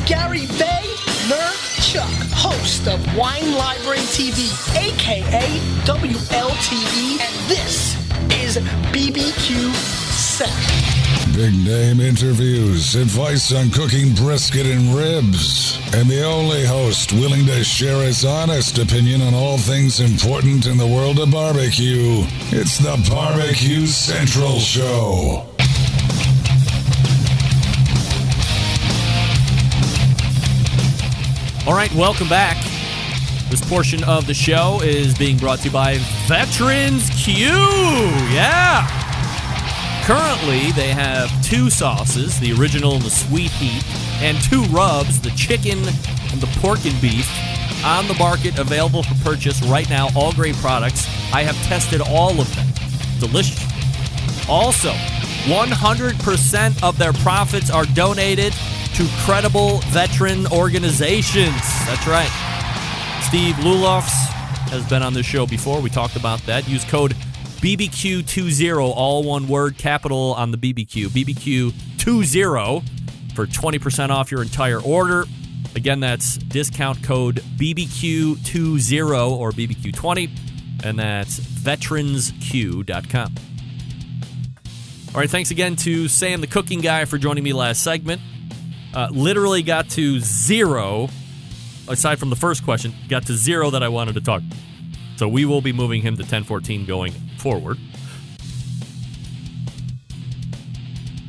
Gary Vaynerchuk, host of Wine Library TV, a.k.a. WLTV, and this is BBQ Sack. Big name interviews, advice on cooking brisket and ribs, and the only host willing to share his honest opinion on all things important in the world of barbecue. It's the BBQ Central Show. All right, welcome back. This portion of the show is being brought to you by Veterans Q. Yeah. Currently, they have 2 sauces, the original and the sweet heat, and 2 rubs, the chicken and the pork and beef, on the market, available for purchase right now. All great products. I have tested all of them. Delicious. Also, 100% of their profits are donated to credible veteran organizations. That's right. Steve Lulofs has been on this show before. We talked about that. Use code BBQ20, all one word, capital on the BBQ. BBQ20 for 20% off your entire order. Again, that's discount code BBQ20 or BBQ20, and that's veteransq.com. All right, thanks again to Sam, the cooking guy, for joining me last segment. Literally got to 0, aside from the first question, got to 0 that I wanted to talk. So we will be moving him to 10-14 going forward.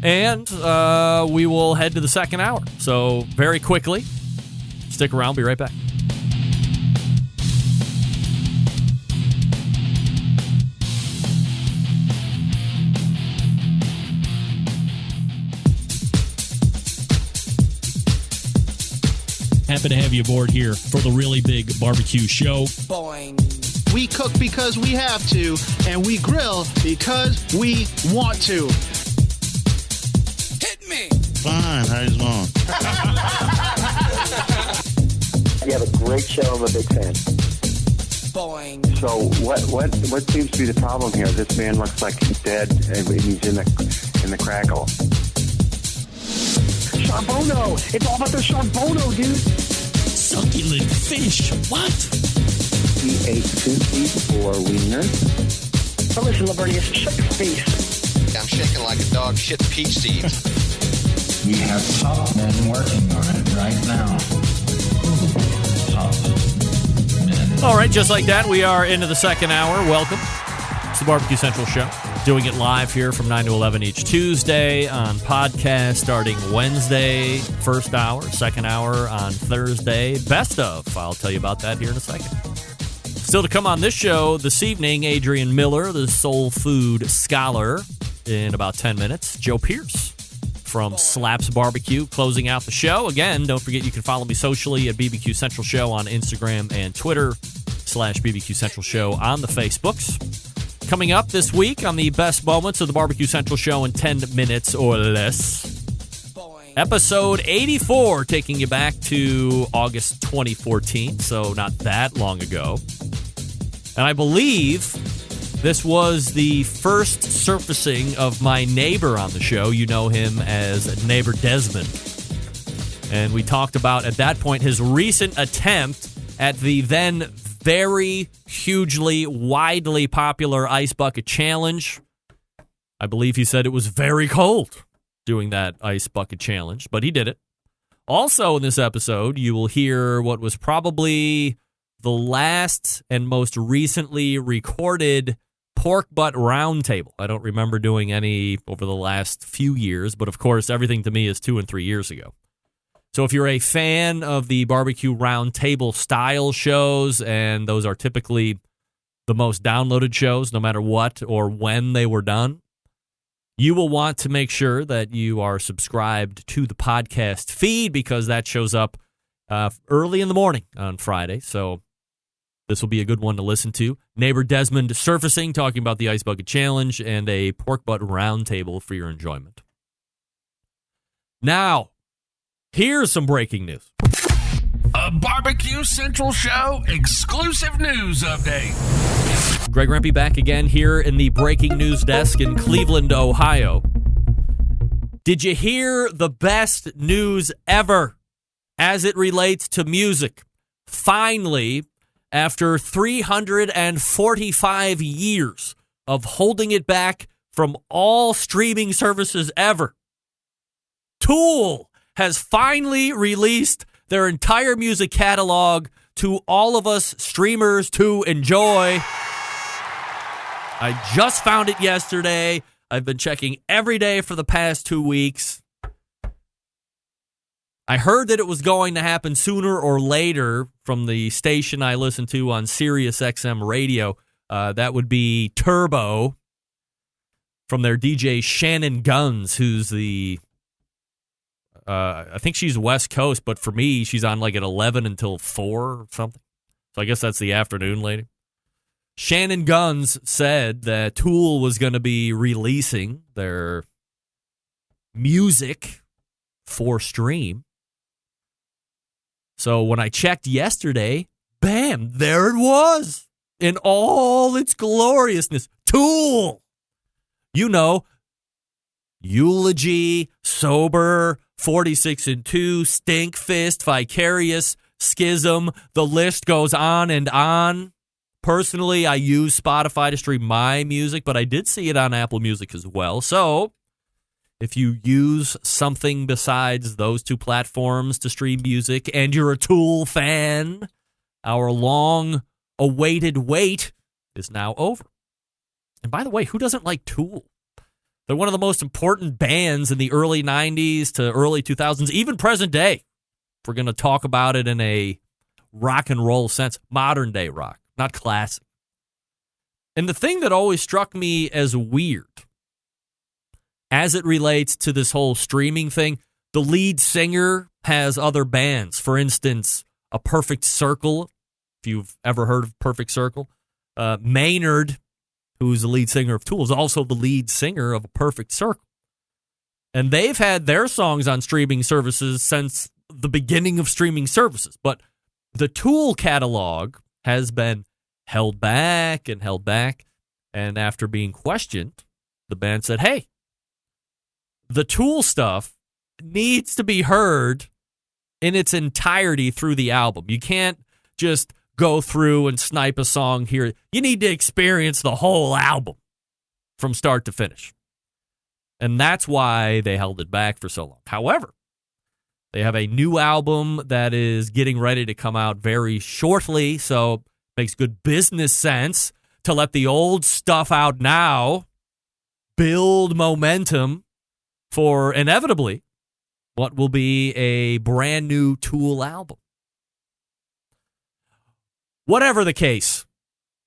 And we will head to the second hour. So very quickly, stick around, be right back. Happy to have you aboard here for the really big barbecue show. Boing. We cook because we have to, and we grill because we want to. Hit me! Fine, how's it going? You have a great show. I'm a big fan. Boing. So what seems to be the problem here? This man looks like he's dead, and he's in the crackle. Charbono! It's all about the Charbono, dude! Succulent fish. What? He ate 2 feet for wiener. Oh, listen, Lavernius, shut your face. I'm shaking like a dog shit peach seeds. We have top men working on it right now. Top men. All right, just like that, we are into the second hour. Welcome. It's the Barbecue Central Show. Doing it live here from 9 to 11 each Tuesday, on podcast starting Wednesday, first hour, second hour on Thursday. Best of. I'll tell you about that here in a second. Still to come on this show this evening, Adrian Miller, the soul food scholar, in about 10 minutes. Joe Pearce from Slaps BBQ closing out the show. Again, don't forget you can follow me socially at BBQ Central Show on Instagram and Twitter, /BBQ Central Show on the Facebooks. Coming up this week on the best moments of the Barbecue Central Show in 10 minutes or less. Episode 84, taking you back to August 2014, so not that long ago. And I believe this was the first surfacing of my neighbor on the show. You know him as Neighbor Desmond. And we talked about, at that point, his recent attempt at the then very hugely, widely popular Ice Bucket Challenge. I believe he said it was very cold doing that Ice Bucket Challenge, but he did it. Also in this episode, you will hear what was probably the last and most recently recorded pork butt roundtable. I don't remember doing any over the last few years, but of course, everything to me is 2 and 3 years ago. So if you're a fan of the barbecue roundtable style shows, and those are typically the most downloaded shows, no matter what or when they were done, you will want to make sure that you are subscribed to the podcast feed, because that shows up early in the morning on Friday. So this will be a good one to listen to. Neighbor Desmond surfacing, talking about the Ice Bucket Challenge, and a pork butt roundtable for your enjoyment. Now, here's some breaking news. A Barbecue Central Show exclusive news update. Greg Rempe back again here in the breaking news desk in Cleveland, Ohio. Did you hear the best news ever? as it relates to music. Finally, after 345 years of holding it back from all streaming services ever, Tool has finally released their entire music catalog to all of us streamers to enjoy. I just found it yesterday. I've been checking every day for the past 2 weeks. I heard that it was going to happen sooner or later from the station I listen to on Sirius XM radio. That would be Turbo from their DJ Shannon Guns, who's the, I think she's West Coast, but for me, she's on like at 11 until 4 or something. So I guess that's the afternoon lady. Shannon Guns said that Tool was going to be releasing their music for stream. So when I checked yesterday, bam, there it was in all its gloriousness. Tool. You know, Eulogy, Sober, 46 and 2, Stink Fist, Vicarious, Schism. The list goes on and on. Personally, I use Spotify to stream my music, but I did see it on Apple Music as well. So if you use something besides those two platforms to stream music and you're a Tool fan, our long-awaited wait is now over. And by the way, who doesn't like Tool? They're one of the most important bands in the early 90s to early 2000s, even present day. If we're going to talk about it in a rock and roll sense, modern day rock, not classic. And the thing that always struck me as weird as it relates to this whole streaming thing, the lead singer has other bands. For instance, A Perfect Circle, if you've ever heard of Perfect Circle. Maynard, who's the lead singer of Tool, is also the lead singer of A Perfect Circle. And they've had their songs on streaming services since the beginning of streaming services. But the Tool catalog has been held back and held back. And after being questioned, the band said, hey, the Tool stuff needs to be heard in its entirety through the album. You can't just go through and snipe a song here. You need to experience the whole album from start to finish. And that's why they held it back for so long. However, they have a new album that is getting ready to come out very shortly, so it makes good business sense to let the old stuff out now, build momentum for inevitably what will be a brand new Tool album. Whatever the case,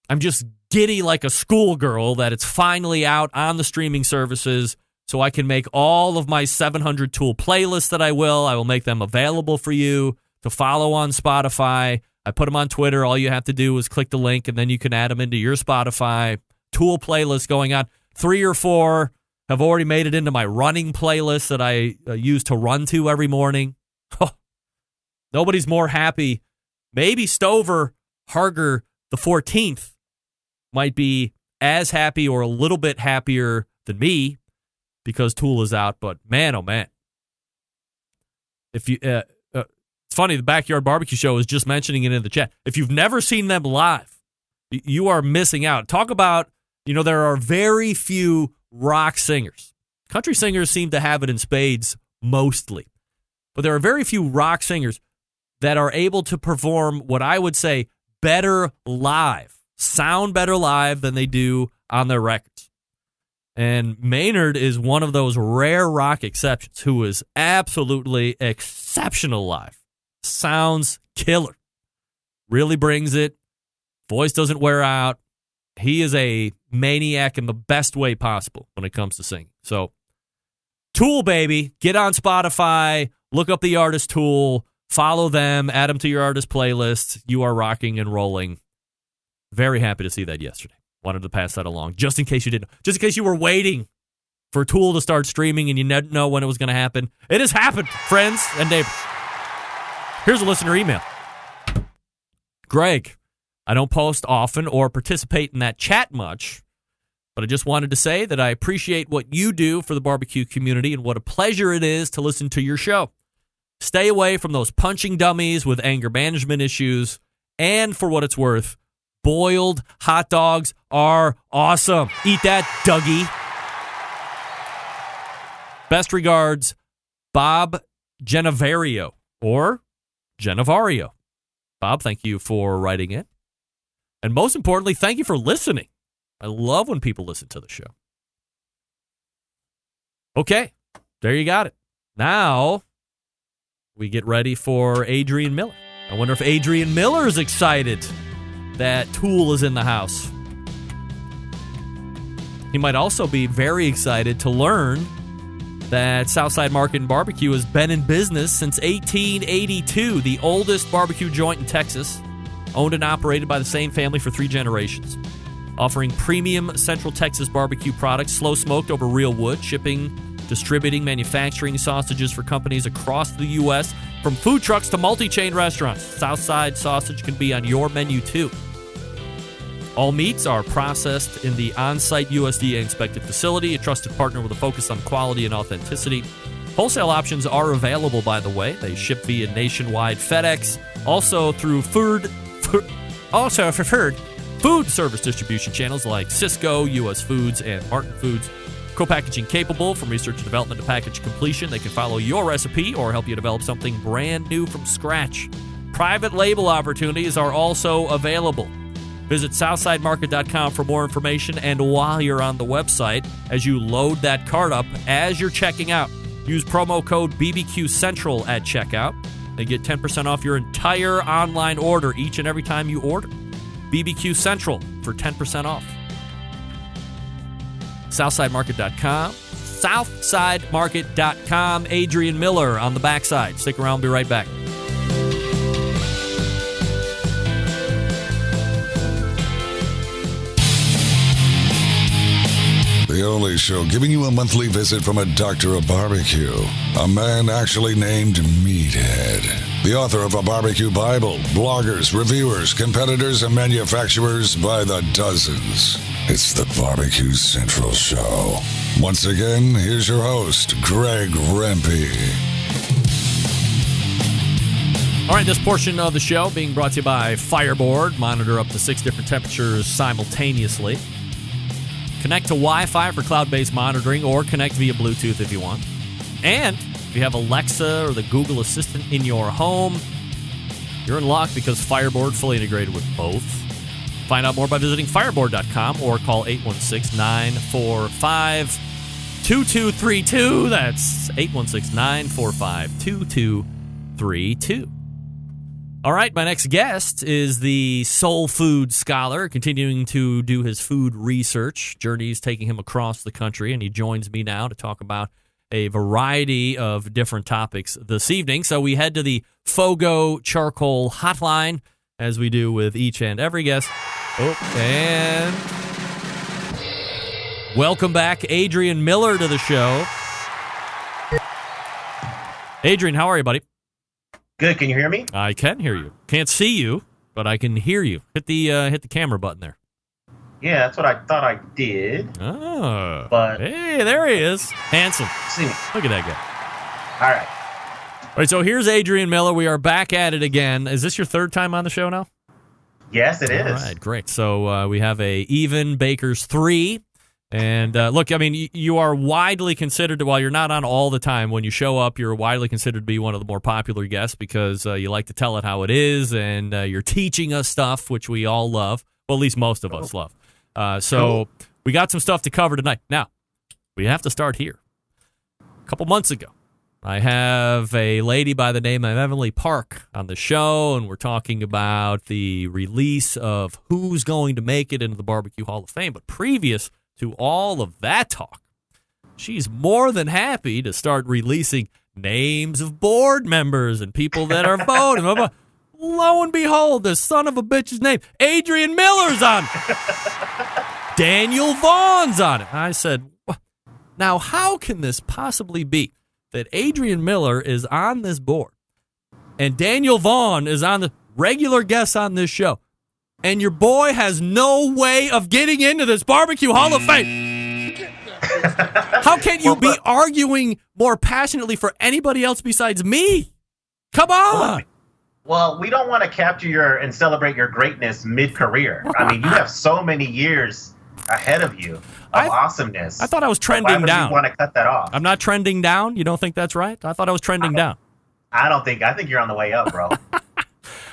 I'm just giddy like a schoolgirl that it's finally out on the streaming services so I can make all of my 700 Tool playlists that I will make them available for you to follow on Spotify. I put them on Twitter. All you have to do is click the link, and then you can add them into your Spotify. Tool playlists going on. 3 or 4 have already made it into my running playlist that I use to run to every morning. Nobody's more happy. Maybe Stover Harger the 14th might be as happy or a little bit happier than me because Tool is out. But man, oh man. If you, it's funny, the Backyard Barbecue Show is just mentioning it in the chat. If you've never seen them live, you are missing out. Talk about, there are very few rock singers. Country singers seem to have it in spades mostly. But there are very few rock singers that are able to perform what I would say better live, sound better live than they do on their records. And Maynard is one of those rare rock exceptions who is absolutely exceptional live. Sounds killer. Really brings it. Voice doesn't wear out. He is a maniac in the best way possible when it comes to singing. So, Tool, baby. Get on Spotify. Look up the artist Tool. Follow them. Add them to your artist playlist. You are rocking and rolling. Very happy to see that yesterday. Wanted to pass that along. Just in case you didn't. Just in case you were waiting for Tool to start streaming and you didn't know when it was going to happen. It has happened, friends and neighbors. Here's a listener email. Greg, I don't post often or participate in that chat much, but I just wanted to say that I appreciate what you do for the barbecue community and what a pleasure it is to listen to your show. Stay away from those punching dummies with anger management issues. And for what it's worth, boiled hot dogs are awesome. Eat that, Dougie. Best regards, Bob Genevario or Genevario. Bob, thank you for writing it. And most importantly, thank you for listening. I love when people listen to the show. Okay, there you got it. Now we get ready for Adrian Miller. I wonder if Adrian Miller is excited that Tool is in the house. He might also be very excited to learn that Southside Market and Barbecue has been in business since 1882, the oldest barbecue joint in Texas, owned and operated by the same family for 3 generations, offering premium Central Texas barbecue products, slow smoked over real wood, shipping, distributing, manufacturing sausages for companies across the U.S., from food trucks to multi-chain restaurants. Southside sausage can be on your menu too. All meats are processed in the on-site USDA-inspected facility, a trusted partner with a focus on quality and authenticity. Wholesale options are available, by the way. They ship via nationwide FedEx, also through food service distribution channels like Cisco, U.S. Foods, and Martin Foods. Co-packaging capable from research and development to package completion. They can follow your recipe or help you develop something brand new from scratch. Private label opportunities are also available. Visit SouthsideMarket.com for more information, and while you're on the website, as you load that cart up, as you're checking out, use promo code BBQ Central at checkout and get 10% off your entire online order each and every time you order. BBQ Central for 10% off. SouthsideMarket.com. SouthsideMarket.com. Adrian Miller on the backside. Stick around. We'll be right back. The only show giving you a monthly visit from a doctor of barbecue. A man actually named Meathead. The author of a barbecue Bible. Bloggers, reviewers, competitors, and manufacturers by the dozens. It's the BBQ Central Show. Once again, here's your host, Greg Rempe. All right, this portion of the show being brought to you by Fireboard. Monitor up to 6 different temperatures simultaneously. Connect to Wi-Fi for cloud-based monitoring, or connect via Bluetooth if you want. And if you have Alexa or the Google Assistant in your home, you're in luck because Fireboard fully integrated with both. Find out more by visiting fireboard.com or call 816-945-2232. That's 816-945-2232. All right, my next guest is the soul food scholar, continuing to do his food research. Journey's taking him across the country, and he joins me now to talk about a variety of different topics this evening. So we head to the Fogo Charcoal Hotline, as we do with each and every guest. Oh, and welcome back, Adrian Miller, to the show. Adrian, how are you, buddy? Good. Can you hear me? I can hear you. Can't see you, but I can hear you. Hit the camera button there. Yeah, that's what I thought I did. Oh, but hey, there he is, handsome. See me. Look at that guy. All right. All right. So here's Adrian Miller. We are back at it again. Is this your third time on the show now? Yes, it is. All right, great. So we have a even Baker's 3. And look, I mean, you are widely considered, while you're not on all the time, when you show up, you're widely considered to be one of the more popular guests because you like to tell it how it is, and you're teaching us stuff, which we all love. Well, at least most of us love. So we got some stuff to cover tonight. Now, we have to start here. A couple months ago, I have a lady by the name of Emily Park on the show, and we're talking about the release of who's going to make it into the Barbecue Hall of Fame. But previous to all of that talk, she's more than happy to start releasing names of board members and people that are voting. Lo and behold, this son of a bitch's name, Adrian Miller's on it. Daniel Vaughn's on it. I said, now how can this possibly be that Adrian Miller is on this board and Daniel Vaughn is on the regular guest on this show, and your boy has no way of getting into this Barbecue Hall of Fame? How can you be arguing more passionately for anybody else besides me? Come on. Well, we don't want to capture and celebrate your greatness mid-career. I mean, you have so many years ahead of you of awesomeness. I thought I was trending down. Why would you want to cut that off? I'm not trending down? You don't think that's right? I thought I was trending down. I think you're on the way up, bro.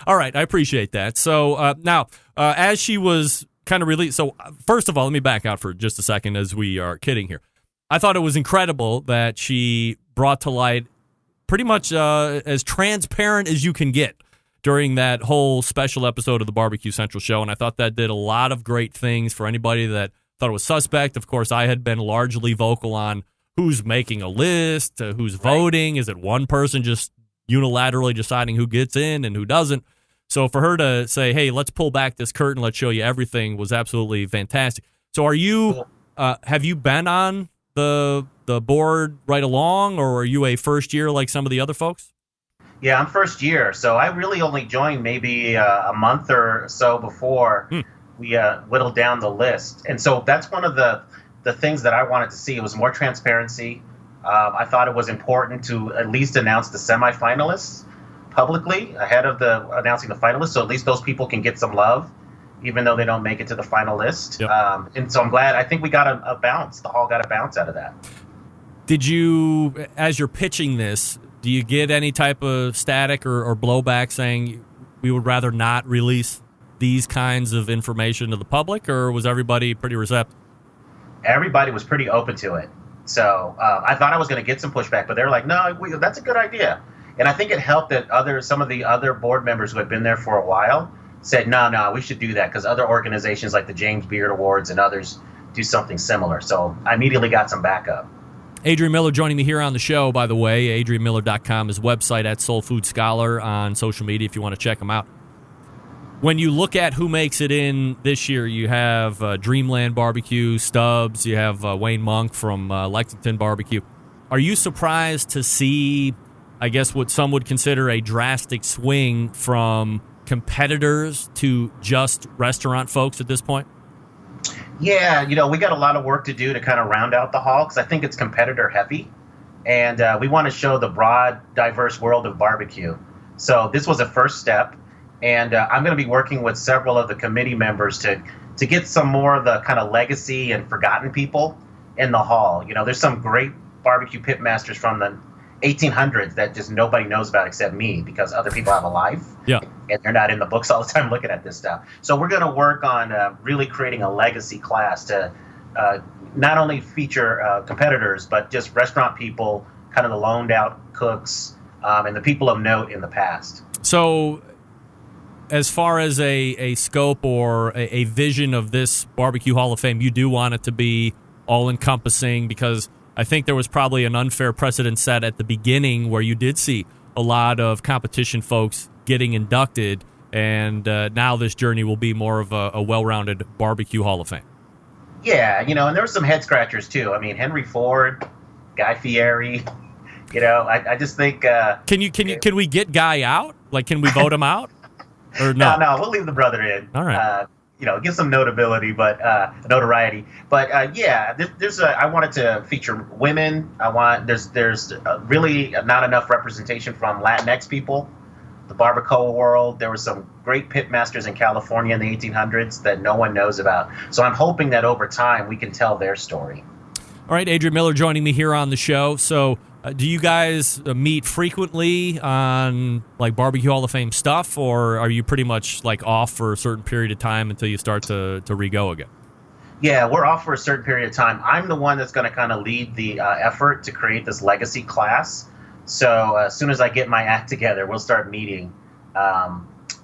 All right, I appreciate that. So now, as she was kind of released, so first of all, let me back out for just a second as we are kidding here. I thought it was incredible that she brought to light pretty much as transparent as you can get during that whole special episode of the Barbecue Central show, and I thought that did a lot of great things for anybody that thought it was suspect. Of course, I had been largely vocal on who's making a list, who's voting. Is it one person just unilaterally deciding who gets in and who doesn't? So for her to say, hey, let's pull back this curtain, let's show you everything, was absolutely fantastic. So are you, have you been on the board right along, or are you a first year like some of the other folks? Yeah, I'm first year, so I really only joined maybe a month or so before we whittled down the list. And so that's one of the things that I wanted to see. It was more transparency. I thought it was important to at least announce the semifinalists publicly ahead of announcing the finalists, so at least those people can get some love, even though they don't make it to the final list. Yep. And so I'm glad. I think we got a bounce. The hall got a bounce out of that. Did you, as you're pitching this, do you get any type of static or blowback saying we would rather not release these kinds of information to the public, or was everybody pretty receptive? Everybody was pretty open to it. So I thought I was going to get some pushback, but they were like, no, that's a good idea. And I think it helped that some of the other board members who had been there for a while said, no, we should do that, because other organizations like the James Beard Awards and others do something similar. So I immediately got some backup. Adrian Miller joining me here on the show, by the way. AdrianMiller.com, his website, at Soul Food Scholar on social media if you want to check him out. When you look at who makes it in this year, you have Dreamland Barbecue, Stubbs, you have Wayne Monk from Lexington Barbecue. Are you surprised to see, I guess, what some would consider a drastic swing from competitors to just restaurant folks at this point? Yeah, we got a lot of work to do to kind of round out the hall, because I think it's competitor heavy, and we want to show the broad, diverse world of barbecue. So this was a first step, and I'm going to be working with several of the committee members to get some more of the kind of legacy and forgotten people in the hall. There's some great barbecue pit masters from the 1800s that just nobody knows about except me, because other people have a life. Yeah. And they're not in the books all the time looking at this stuff. So we're going to work on really creating a legacy class to not only feature competitors, but just restaurant people, kind of the loaned out cooks, and the people of note in the past. So as far as a scope or a vision of this Barbecue Hall of Fame, you do want it to be all-encompassing, because I think there was probably an unfair precedent set at the beginning where you did see a lot of competition folks getting inducted, and now this journey will be more of a well-rounded Barbecue Hall of Fame. Yeah, and there were some head-scratchers, too. I mean, Henry Ford, Guy Fieri, I just think... Can we get Guy out? Like, can we vote him out? Or no? No, we'll leave the brother in. All right. Give some notability, but notoriety. But I wanted to feature women. There's really not enough representation from Latinx people, the barbacoa world. There were some great pit masters in California in the 1800s that no one knows about. So I'm hoping that over time we can tell their story. All right, Adrian Miller joining me here on the show. So do you guys meet frequently on like Barbecue Hall of Fame stuff, or are you pretty much like off for a certain period of time until you start to re-go again? Yeah, we're off for a certain period of time. I'm the one that's going to kind of lead the effort to create this legacy class. So as soon as I get my act together, we'll start meeting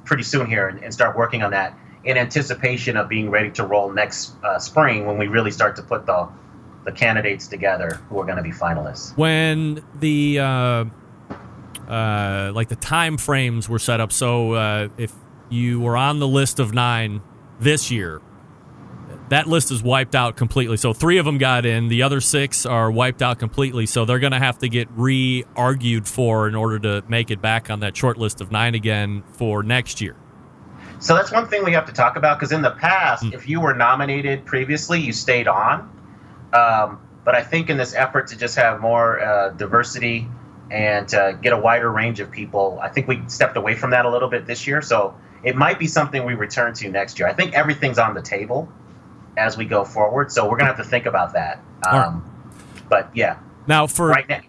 pretty soon here and start working on that in anticipation of being ready to roll next spring, when we really start to put the candidates together who are going to be finalists. When the the time frames were set up, so if you were on the list of 9 this year, that list is wiped out completely. So 3 of them got in, the other 6 are wiped out completely, so they're going to have to get re-argued for in order to make it back on that short list of 9 again for next year. So that's one thing we have to talk about, because in the past, if you were nominated previously, you stayed on. But I think in this effort to just have more diversity and get a wider range of people. I think we stepped away from that a little bit this year, so it might be something we return to next year. I think everything's on the table as we go forward, so we're going to have to think about that. Right. But yeah. Now, for right now,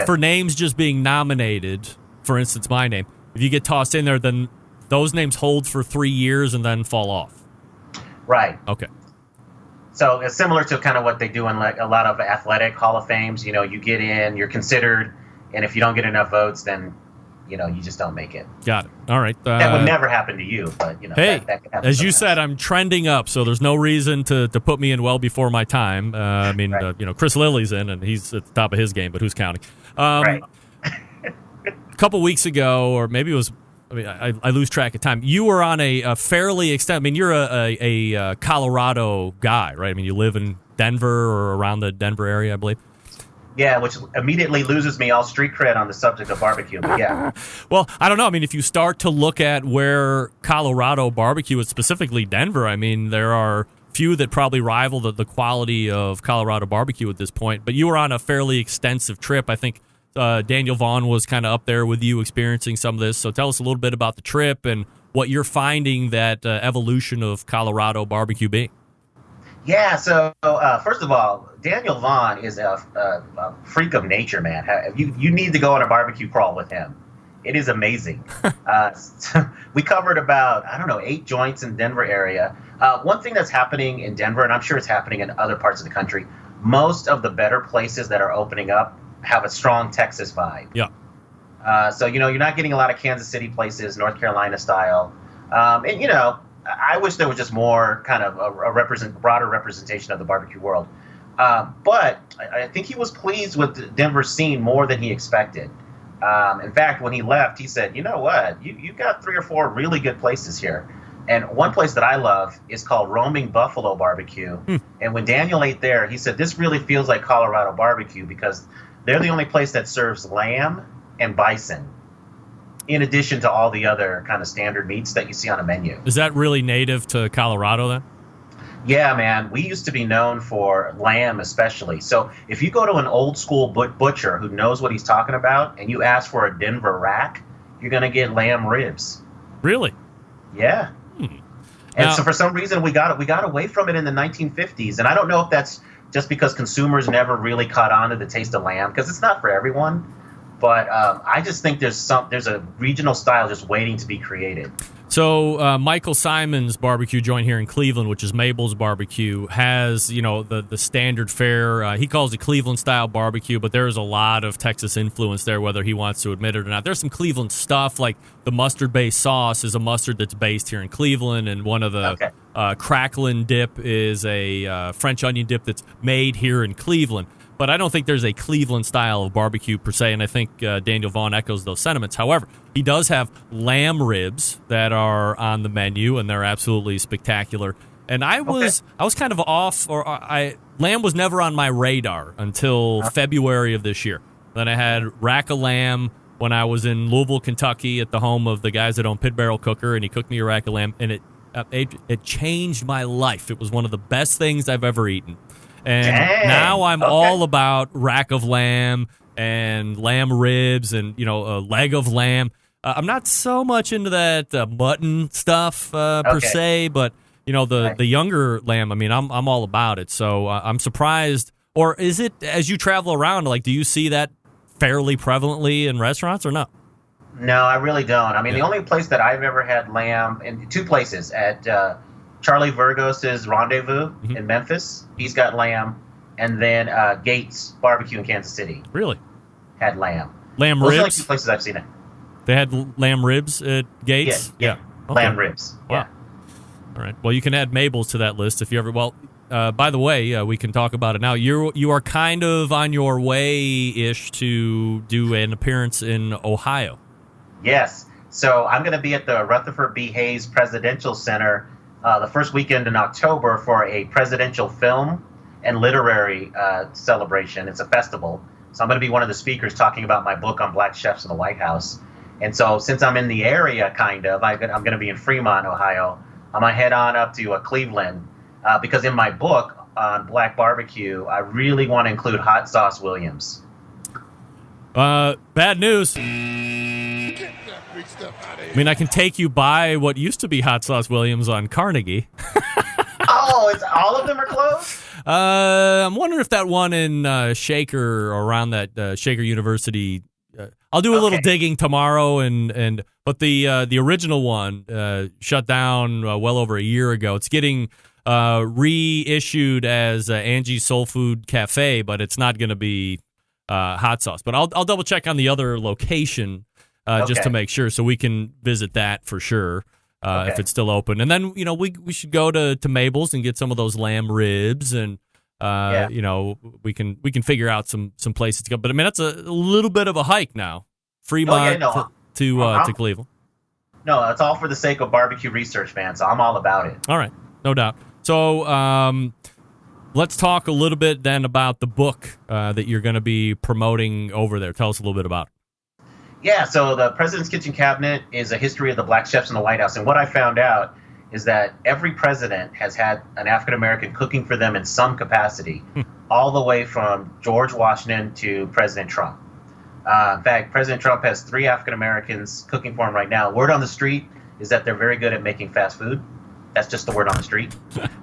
for names just being nominated, for instance, my name, if you get tossed in there, then those names hold for 3 years and then fall off. Right. Okay. So it's similar to kind of what they do in like a lot of athletic Hall of Fames. You know, you get in, you're considered, and if you don't get enough votes, then, you know, you just don't make it. Got it. All right. That would never happen to you, but, you know. Hey, that could happen as you sometimes. said, I'm trending up, so there's no reason to put me in well before my time. Right. You know, Chris Lilly's in, and he's at the top of his game, but who's counting? Right. A couple weeks ago, or maybe it was, I lose track of time. You were on a fairly extent. I mean, you're a Colorado guy, right? I mean, you live in Denver or around the Denver area, I believe. Yeah, which immediately loses me all street cred on the subject of barbecue. But yeah. Well, I don't know. I mean, if you start to look at where Colorado barbecue is, specifically Denver, I mean, there are few that probably rival the quality of Colorado barbecue at this point. But you were on a fairly extensive trip. I think Daniel Vaughn was kind of up there with you experiencing some of this. So tell us a little bit about the trip and what you're finding that evolution of Colorado barbecue being. Yeah, so first of all, Daniel Vaughn is a freak of nature, man. You need to go on a barbecue crawl with him. It is amazing. We covered about, 8 joints in Denver area. One thing that's happening in Denver, and I'm sure it's happening in other parts of the country, most of the better places that are opening up have a strong Texas vibe. Yeah. So, you know, you're not getting a lot of Kansas City places, North Carolina style. And, you know, I wish there was just more kind of a broader representation of the barbecue world. But I think he was pleased with the Denver scene more than he expected. In fact, when he left, he said, you know what, you got 3 or 4 really good places here. And one place that I love is called Roaming Buffalo Barbecue. And when Daniel ate there, he said, this really feels like Colorado barbecue because they're the only place that serves lamb and bison, in addition to all the other kind of standard meats that you see on a menu. Is that really native to Colorado then? Yeah, man. We used to be known for lamb especially. So if you go to an old school butcher who knows what he's talking about and you ask for a Denver rack, you're going to get lamb ribs. Really? Yeah. And so for some reason we got away from it in the 1950s. And I don't know if that's just because consumers never really caught on to the taste of lamb, because it's not for everyone. But I just think there's a regional style just waiting to be created. So Michael Simon's barbecue joint here in Cleveland, which is Mabel's Barbecue, has, you know, the standard fare. He calls it Cleveland style barbecue, but there's a lot of Texas influence there, whether he wants to admit it or not. There's some Cleveland stuff, like the mustard-based sauce is a mustard that's based here in Cleveland, and one of the crackling dip is a French onion dip that's made here in Cleveland. But I don't think there's a Cleveland style of barbecue per se, and I think Daniel Vaughn echoes those sentiments. However, he does have lamb ribs that are on the menu, and they're absolutely spectacular. And I was kind of off, or lamb was never on my radar until February of this year. Then I had rack of lamb when I was in Louisville, Kentucky, at the home of the guys that own Pit Barrel Cooker, and he cooked me a rack of lamb, and it changed my life. It was one of the best things I've ever eaten. And now I'm all about rack of lamb and lamb ribs and, you know, a leg of lamb. I'm not so much into that mutton stuff per se, but, you know, the younger lamb, I mean, I'm all about it. So I'm surprised. Or is it, as you travel around, like, do you see that fairly prevalently in restaurants or not? No, I really don't. I mean, the only place that I've ever had lamb, in 2 places, at Charlie Virgos' Rendezvous in Memphis, he's got lamb, and then Gates Barbecue in Kansas City. Really? Had lamb. Lamb Those ribs? are like 2 places I've seen it. They had lamb ribs at Gates? Yeah. Okay. Lamb ribs. Wow. Yeah. All right. Well, you can add Mabel's to that list if you ever. Well, by the way, we can talk about it now. You are kind of on your way-ish to do an appearance in Ohio. Yes. So I'm going to be at the Rutherford B. Hayes Presidential Center the first weekend in October for a presidential film and literary celebration. It's a festival. So I'm going to be one of the speakers talking about my book on black chefs in the White House. And so since I'm in the area, I'm going to be in Fremont, Ohio. I'm going to head on up to Cleveland because in my book on black barbecue, I really want to include Hot Sauce Williams. Bad news. I mean, I can take you by what used to be Hot Sauce Williams on Carnegie. Oh, it's all of them are closed? I'm wondering if that one in Shaker, or around that Shaker University. I'll do a little digging tomorrow, but the original one shut down well over a year ago. It's getting reissued as Angie's Soul Food Cafe, but it's not going to be hot sauce. But I'll double check on the other location just to make sure, so we can visit that for sure if it's still open. And then we should go to Mabel's and get some of those lamb ribs, and we can figure out some places to go. But I mean, that's a little bit of a hike now, Fremont to Cleveland. No, it's all for the sake of barbecue research, man. So I'm all about it. All right, no doubt. So let's talk a little bit then about the book that you're going to be promoting over there. Tell us a little bit about it. Yeah, so the President's Kitchen Cabinet is a history of the black chefs in the White House. And what I found out is that every president has had an African-American cooking for them in some capacity, all the way from George Washington to President Trump. In fact, President Trump has 3 African-Americans cooking for him right now. Word on the street is that they're very good at making fast food. That's just the word on the street.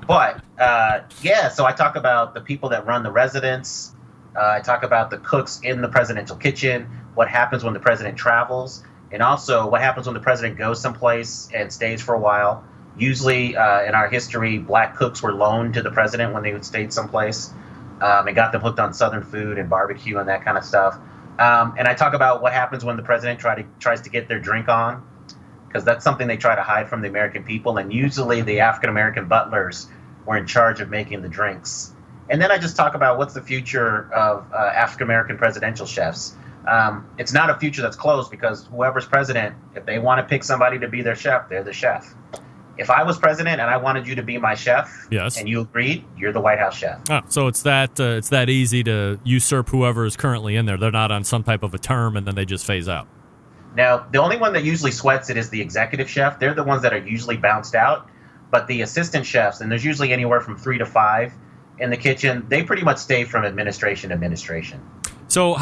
But, so I talk about the people that run the residence. I talk about the cooks in the presidential kitchen, what happens when the president travels, and also what happens when the president goes someplace and stays for a while. Usually, in our history, black cooks were loaned to the president when they would stay someplace and got them hooked on Southern food and barbecue and that kind of stuff. And I talk about what happens when the president tries to get their drink on, because that's something they try to hide from the American people. And usually the African-American butlers were in charge of making the drinks. And then I just talk about what's the future of African-American presidential chefs. It's not a future that's closed, because whoever's president, if they want to pick somebody to be their chef, they're the chef. If I was president and I wanted you to be my chef, and you agreed, you're the White House chef. Oh, so it's that easy to usurp whoever is currently in there. They're not on some type of a term and then they just phase out. Now, the only one that usually sweats it is the executive chef. They're the ones that are usually bounced out. But the assistant chefs, and there's usually anywhere from 3 to 5 in the kitchen, they pretty much stay from administration to administration. So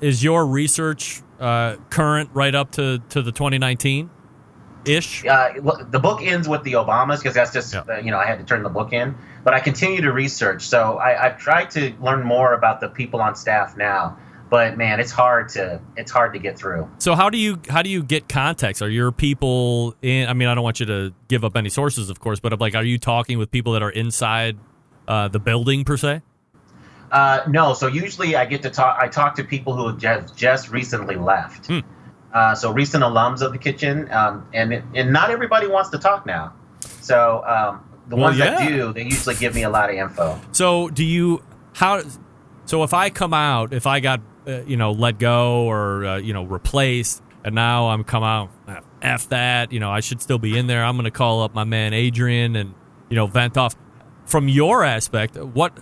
is your research current right up to the 2019? Ish. The book ends with the Obamas, because that's just I had to turn the book in. But I continue to research, so I've tried to learn more about the people on staff now. But man, it's hard to get through. So how do you get context? Are your people in? I mean, I don't want you to give up any sources, of course, but are you talking with people that are inside the building per se? No. So usually I talk to people who have just recently left. So recent alums of the kitchen, and not everybody wants to talk now. So the ones that do, they usually give me a lot of info. So So if I come out, if I got let go or replaced, and now I'm come out, F that, I should still be in there. I'm going to call up my man Adrian and vent off. From your aspect, what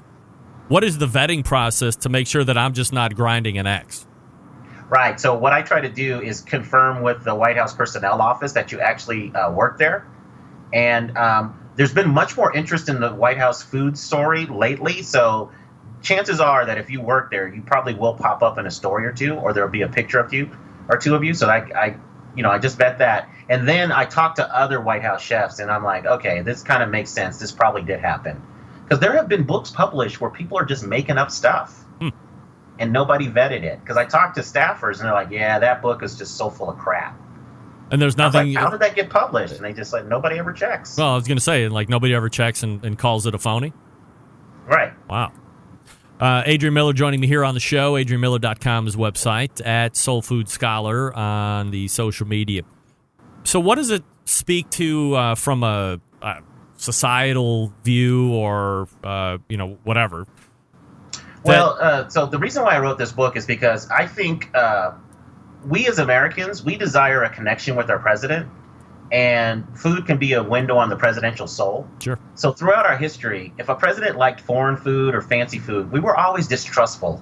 is the vetting process to make sure that I'm just not grinding an X? Right. So what I try to do is confirm with the White House Personnel Office that you actually work there. And there's been much more interest in the White House food story lately. So chances are that if you work there, you probably will pop up in a story or two, or there'll be a picture of you or two of you. So I just vet that. And then I talk to other White House chefs, and I'm like, okay, this kind of makes sense. This probably did happen. Because there have been books published where people are just making up stuff. And nobody vetted it. Because I talked to staffers, and they're like, yeah, that book is just so full of crap. And there's nothing. How did that get published? And they just nobody ever checks. Well, I was going to say, nobody ever checks and calls it a phony? Right. Wow. Adrian Miller joining me here on the show. AdrianMiller.com is website, at Soul Food Scholar on the social media. So what does it speak to from a societal view or, whatever? Well, so the reason why I wrote this book is because I think we as Americans, we desire a connection with our president, and food can be a window on the presidential soul. Sure. So throughout our history, if a president liked foreign food or fancy food, we were always distrustful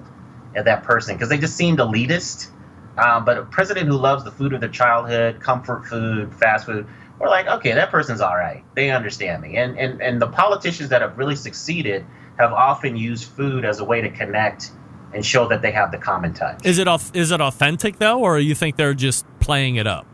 of that person because they just seemed elitist. But a president who loves the food of their childhood, comfort food, fast food, we're like, okay, that person's all right. They understand me. And the politicians that have really succeeded have often used food as a way to connect and show that they have the common touch. Is it authentic, though, or you think they're just playing it up?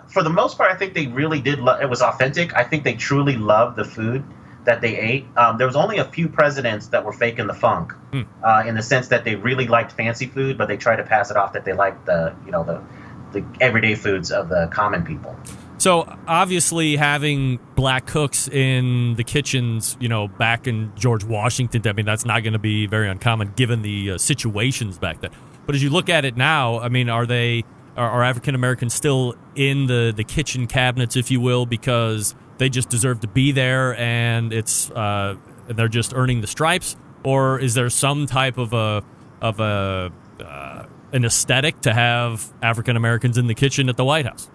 For the most part, I think they really did. It was authentic. I think they truly loved the food that they ate. There was only a few presidents that were faking the funk, in the sense that they really liked fancy food, but they tried to pass it off that they liked the everyday foods of the common people. So obviously, having black cooks in the kitchens, back in George Washington, I mean, that's not going to be very uncommon given the situations back then. But as you look at it now, I mean, are African Americans still in the kitchen cabinets, if you will, because they just deserve to be there and it's they're just earning the stripes, or is there some type of an aesthetic to have African Americans in the kitchen at the White House?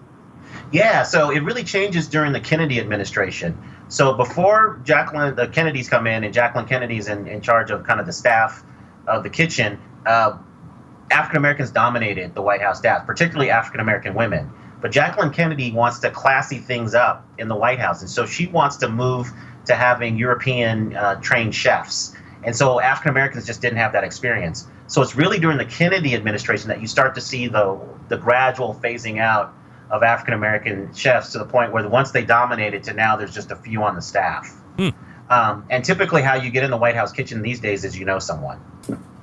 Yeah, so it really changes during the Kennedy administration. So before the Kennedys come in and Jacqueline Kennedy's in charge of kind of the staff of the kitchen, African Americans dominated the White House staff, particularly African American women. But Jacqueline Kennedy wants to classy things up in the White House, and so she wants to move to having European trained chefs. And so African Americans just didn't have that experience. So it's really during the Kennedy administration that you start to see the gradual phasing out of African American chefs, to the point where once they dominated to now there's just a few on the staff. And typically how you get in the White House kitchen these days is someone.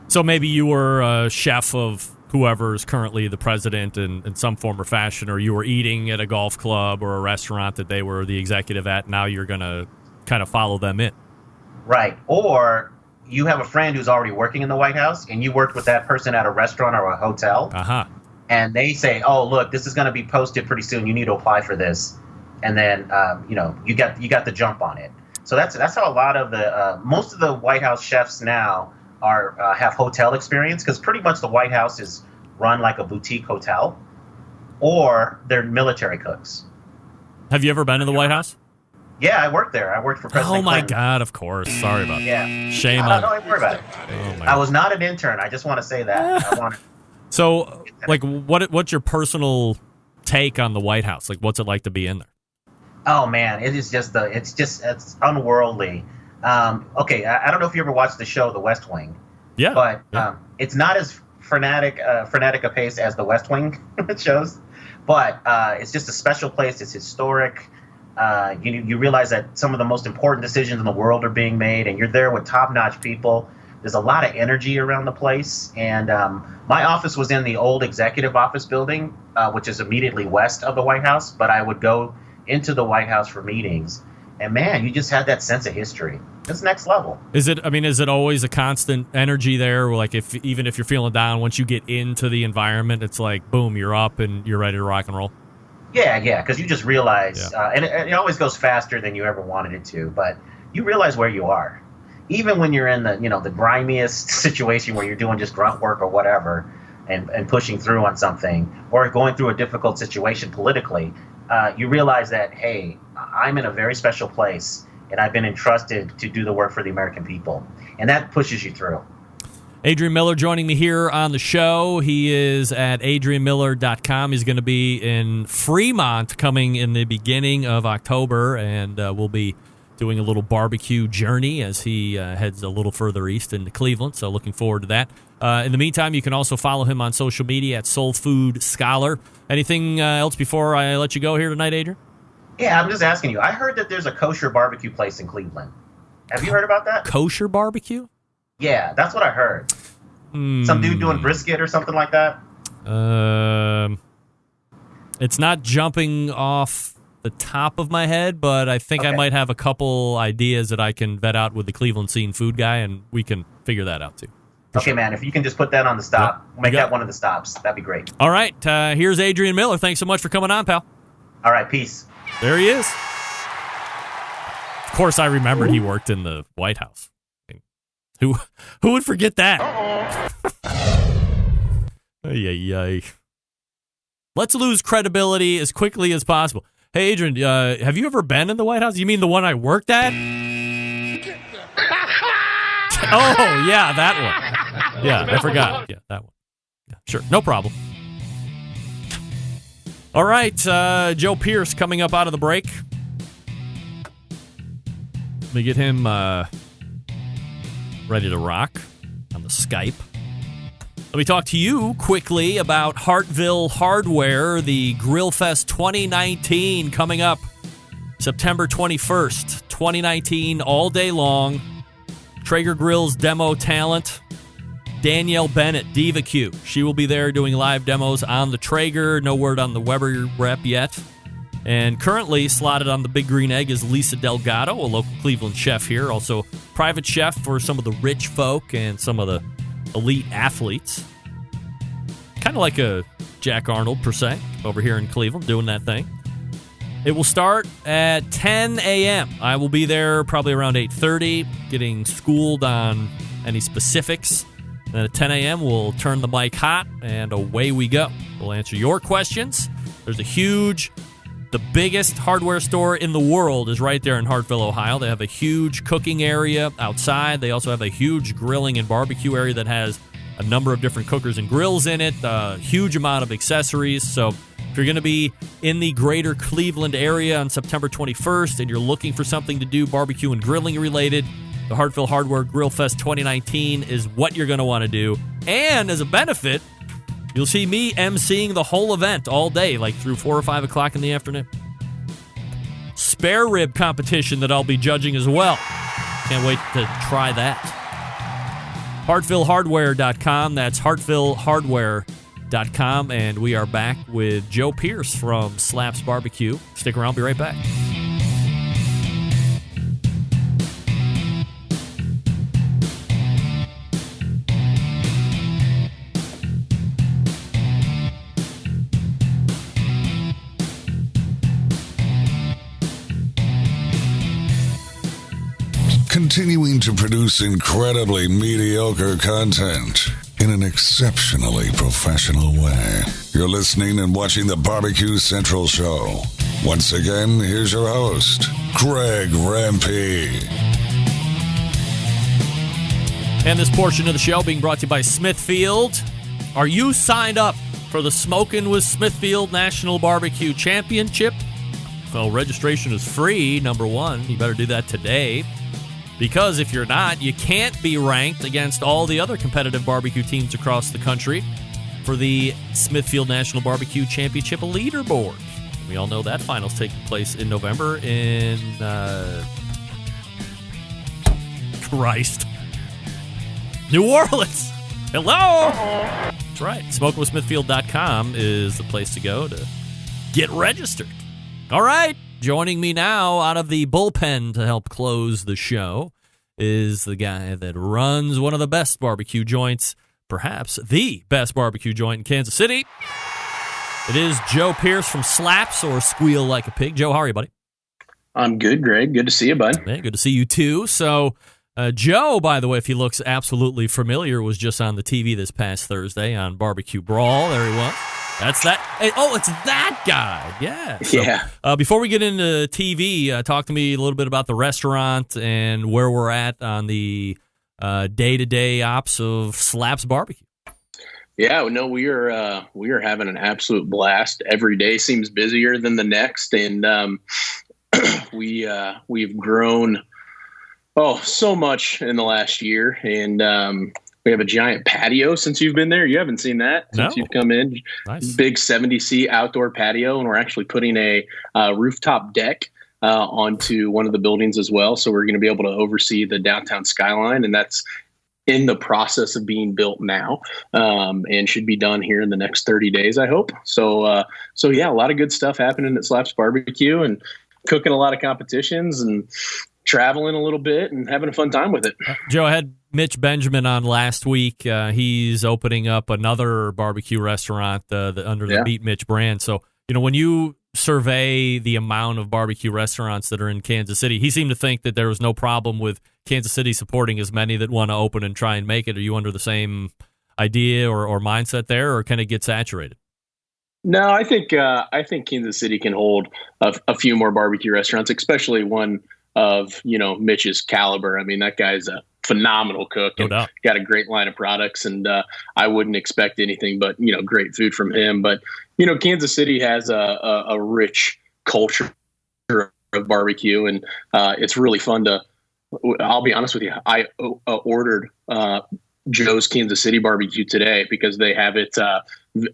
So maybe you were a chef of whoever is currently the president in some form or fashion, or you were eating at a golf club or a restaurant that they were the executive at. Now you're going to kind of follow them in. Right. Or you have a friend who's already working in the White House, and you worked with that person at a restaurant or a hotel. And they say, "Oh, look, this is going to be posted pretty soon. You need to apply for this," and then you got the jump on it. So that's how a lot of the most of the White House chefs now have hotel experience, because pretty much the White House is run like a boutique hotel, or they're military cooks. Have you ever been to the White House? Yeah, I worked there. I worked for President Oh my Clinton. God! Of course. Sorry about that. Yeah. Shame on. Don't worry about it. I was not an intern. I just want to say that. So, like, what's your personal take on the White House? Like, what's it like to be in there? Oh man, it's unworldly. Okay, I don't know if you ever watched the show The West Wing. Yeah. But it's not as frenetic a pace as The West Wing shows. But it's just a special place. It's historic. You realize that some of the most important decisions in the world are being made, and you're there with top-notch people. There's a lot of energy around the place. And my office was in the old executive office building, which is immediately west of the White House. But I would go into the White House for meetings. And man, you just had that sense of history. It's next level. Is it always a constant energy there? Like, even if you're feeling down, once you get into the environment, it's like, boom, you're up and you're ready to rock and roll? Yeah, because you just realize, and it always goes faster than you ever wanted it to, but you realize where you are. Even when you're in the grimiest situation where you're doing just grunt work or whatever and pushing through on something, or going through a difficult situation politically, you realize that, hey, I'm in a very special place, and I've been entrusted to do the work for the American people. And that pushes you through. Adrian Miller joining me here on the show. He is at adrianmiller.com. He's going to be in Fremont coming in the beginning of October, and we'll be doing a little barbecue journey as he heads a little further east into Cleveland, so looking forward to that. In the meantime, you can also follow him on social media at Soul Food Scholar. Anything else before I let you go here tonight, Adrian? Yeah, I'm just asking you. I heard that there's a kosher barbecue place in Cleveland. Have you heard about that? Kosher barbecue? Yeah, that's what I heard. Some dude doing brisket or something like that? It's not jumping off the top of my head, but I think I might have a couple ideas that I can vet out with the Cleveland Scene food guy, and we can figure that out too. Okay, man, if you can just put that on the stop, make that one of the stops, that'd be great. All right, here's Adrian Miller. Thanks so much for coming on, pal. All right, peace. There he is. Of course, I remembered he worked in the White House. I mean, who would forget that? Ay. Let's lose credibility as quickly as possible. Hey, Adrian, have you ever been in the White House? You mean the one I worked at? Oh, yeah, that one. Yeah, I forgot. Yeah, that one. Yeah, sure, no problem. All right, Joe Pearce coming up out of the break. Let me get him ready to rock. on the Skype. Let me talk to you quickly about Hartville Hardware, the Grill Fest 2019 coming up September 21st, 2019, all day long. Traeger Grill's demo talent, Danielle Bennett, BBQ. She will be there doing live demos on the Traeger. No word on the Weber rep yet. And currently slotted on the Big Green Egg is Lisa Delgado, a local Cleveland chef here. Also private chef for some of the rich folk and some of the elite athletes. Kind of like a Jack Arnold, per se, over here in Cleveland doing that thing. It will start at 10 a.m. I will be there probably around 8:30, getting schooled on any specifics. Then at 10 a.m., we'll turn the mic hot, and away we go. We'll answer your questions. There's the biggest hardware store in the world is right there in Hartville, Ohio. They have a huge cooking area outside. They also have a huge grilling and barbecue area that has a number of different cookers and grills in it, a huge amount of accessories. So if you're going to be in the greater Cleveland area on September 21st and you're looking for something to do barbecue and grilling related, the Hartville Hardware Grill Fest 2019 is what you're going to want to do. And as a benefit, you'll see me emceeing the whole event all day, like through 4 or 5 o'clock in the afternoon. Spare rib competition that I'll be judging as well. Can't wait to try that. HartvilleHardware.com. That's HartvilleHardware.com. And we are back with Joe Pearce from Slaps BBQ. Stick around. I'll be right back. Continuing to produce incredibly mediocre content in an exceptionally professional way. You're listening and watching the BBQ Central Show. Once again, here's your host, Greg Rempe. And this portion of the show being brought to you by Smithfield. Are you signed up for the Smokin' with Smithfield National Barbecue Championship? Well, registration is free, number one. You better do that today. Because if you're not, you can't be ranked against all the other competitive barbecue teams across the country for the Smithfield National Barbecue Championship leaderboard. We all know that final's taking place in November in, New Orleans. Hello. That's right. SmokingWithSmithfield.com is the place to go to get registered. All right. Joining me now out of the bullpen to help close the show is the guy that runs one of the best barbecue joints, perhaps the best barbecue joint in Kansas City. It is Joe Pearce from Slaps, or Squeal Like a Pig. Joe, how are you, buddy? I'm good, Greg. Good to see you, bud. Man, good to see you, too. So, Joe, by the way, if he looks absolutely familiar, was just on the TV this past Thursday on BBQ Brawl. There he was. That's that. Hey, oh, it's that guy. Yeah. So, yeah. Before we get into TV, talk to me a little bit about the restaurant and where we're at on the day-to-day ops of Slaps BBQ. Yeah, no, we are having an absolute blast. Every day seems busier than the next, and we've grown so much in the last year, and we have a giant patio since you've been there. You haven't seen that since you've come in. Nice. Big 70-seat outdoor patio, and we're actually putting a rooftop deck onto one of the buildings as well. So we're going to be able to oversee the downtown skyline, and that's in the process of being built now, and should be done here in the next 30 days, I hope. So yeah, a lot of good stuff happening at Slaps BBQ, and cooking a lot of competitions and traveling a little bit and having a fun time with it. Joe, I had Mitch Benjamin on last week. He's opening up another barbecue restaurant under the Beat Mitch brand. So, when you survey the amount of barbecue restaurants that are in Kansas City, he seemed to think that there was no problem with Kansas City supporting as many that want to open and try and make it. Are you under the same idea or mindset there, or can it get saturated? No, I think Kansas City can hold a few more barbecue restaurants, especially one of Mitch's caliber. I mean, that guy's a phenomenal cook and got a great line of products, and I wouldn't expect anything but great food from him. But Kansas City has a rich culture of barbecue, and it's really fun to. I'll be honest with you, I ordered Joe's Kansas City barbecue today because they have it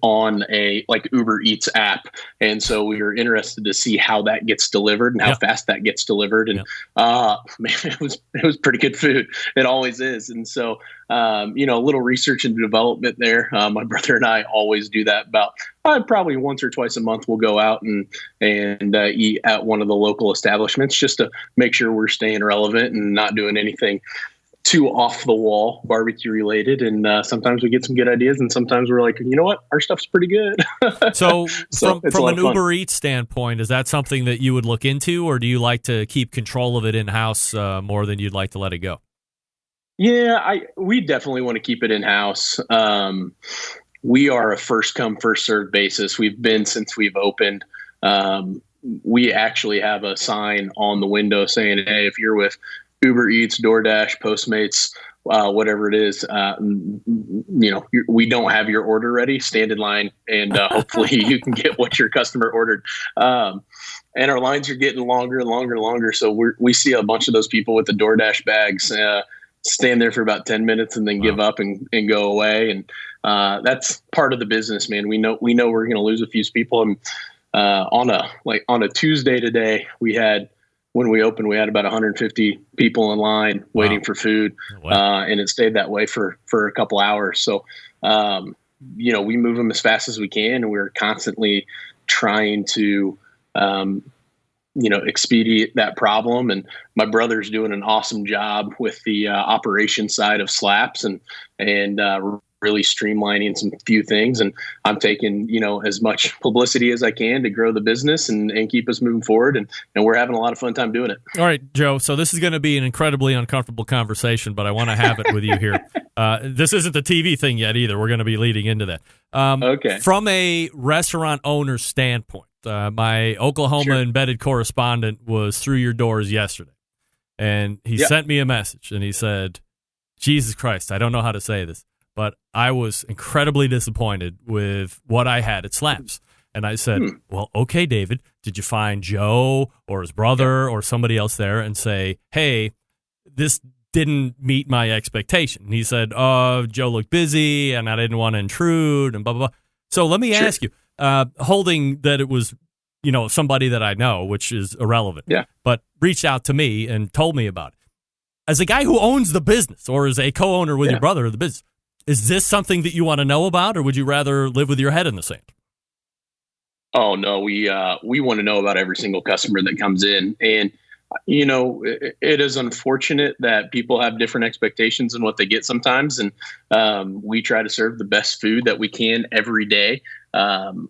on a like Uber Eats app. And so we were interested to see how that gets delivered and how fast that gets delivered. And man, it was pretty good food. It always is. And so, a little research and development there. My brother and I always do that about probably once or twice a month. We'll go out and eat at one of the local establishments just to make sure we're staying relevant and not doing anything too off the wall barbecue related. And sometimes we get some good ideas and sometimes we're like, you know what, our stuff's pretty good. So from an Uber Eats standpoint, is that something that you would look into, or do you like to keep control of it in-house more than you'd like to let it go? Yeah, we definitely want to keep it in-house. We are a first come, first served basis. We've been since we've opened. We actually have a sign on the window saying, hey, if you're with Uber Eats, DoorDash, Postmates, whatever it is, we don't have your order ready. Stand in line, and hopefully you can get what your customer ordered. And our lines are getting longer and longer and longer. So we see a bunch of those people with the DoorDash bags stand there for about 10 minutes and then give up and go away. And that's part of the business, man. We know we're going to lose a few people. And on a Tuesday today, when we opened, we had about 150 people in line waiting for food. And it stayed that way for a couple hours. So, we move them as fast as we can, and we're constantly trying to, expedite that problem. And my brother's doing an awesome job with the operation side of Slaps and really streamlining some few things. And I'm taking, as much publicity as I can to grow the business and keep us moving forward. And we're having a lot of fun time doing it. All right, Joe. So this is going to be an incredibly uncomfortable conversation, but I want to have it with you here. This isn't the TV thing yet either. We're going to be leading into that. Okay. From a restaurant owner's standpoint, my Oklahoma embedded correspondent was through your doors yesterday, and he sent me a message, and he said, Jesus Christ, I don't know how to say this, but I was incredibly disappointed with what I had at Slaps. And I said, well, okay, David, did you find Joe or his brother or somebody else there and say, hey, this didn't meet my expectation? And he said, Joe looked busy and I didn't want to intrude and blah, blah, blah. So let me ask you, holding that it was, somebody that I know, which is irrelevant, but reached out to me and told me about it. As a guy who owns the business or is a co-owner with your brother of the business, is this something that you want to know about, or would you rather live with your head in the sand? Oh, no, we want to know about every single customer that comes in. And, it is unfortunate that people have different expectations in what they get sometimes. And we try to serve the best food that we can every day. I'm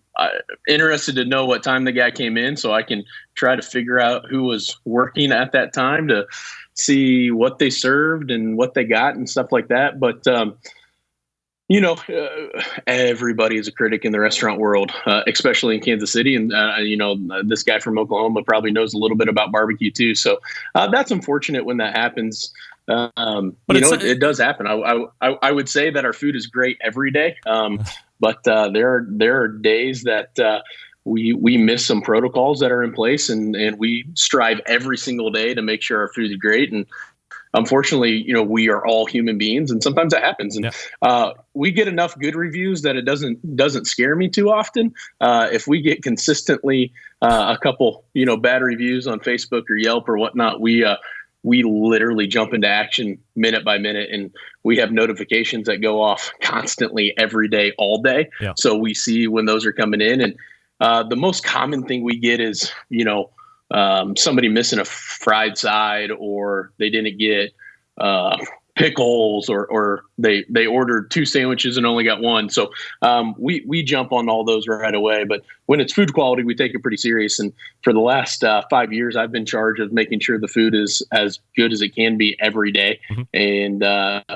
interested to know what time the guy came in so I can try to figure out who was working at that time to see what they served and what they got and stuff like that. But, everybody is a critic in the restaurant world, especially in Kansas City. And, this guy from Oklahoma probably knows a little bit about barbecue too. So that's unfortunate when that happens. But it does happen. I would say that our food is great every day. But there are days that we miss some protocols that are in place, and we strive every single day to make sure our food is great. And unfortunately, we are all human beings, and sometimes that happens. And we get enough good reviews that it doesn't scare me too often. If we get consistently a couple, bad reviews on Facebook or Yelp or whatnot, we literally jump into action minute by minute, and we have notifications that go off constantly every day, all day. Yeah. So we see when those are coming in. And the most common thing we get is, somebody missing a fried side, or they didn't get pickles, or they ordered 2 sandwiches and only got 1. So we jump on all those right away. But when it's food quality, we take it pretty serious. And for the last 5 years, I've been charged of making sure the food is as good as it can be every day. Mm-hmm. And